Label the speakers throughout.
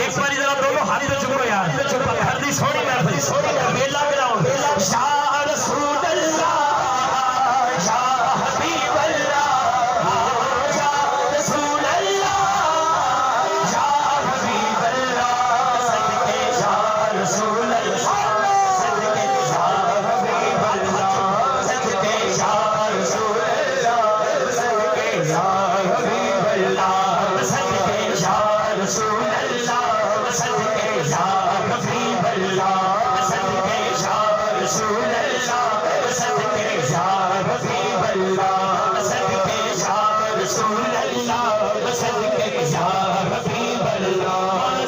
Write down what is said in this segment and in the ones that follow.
Speaker 1: एक बारी जरा दोनों हाथ से चुको यार, पत्थर दी सोनी मेला ग्राउंड या रसूल अल्लाह या हबीब अल्लाह या रसूल अल्लाह या हबीब अल्लाह सदके या रसूल अल्लाह सदके या हबीब अल्लाह सदके या रसूल अल्लाह सदके या हबीब अल्लाह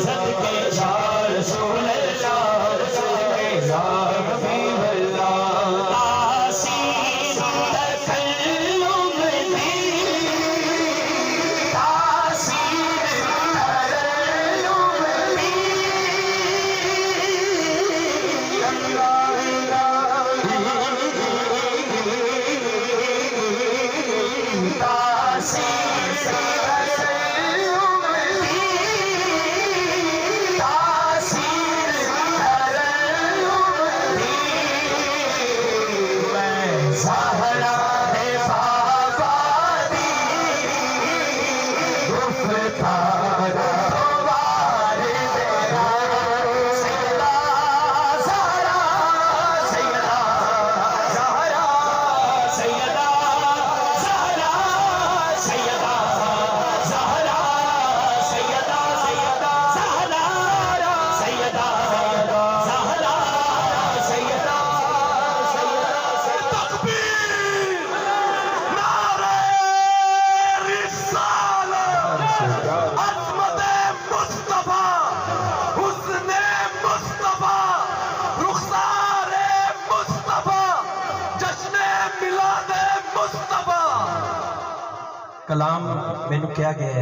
Speaker 1: सदके या रसूल कलाम मैनू क्या गया है।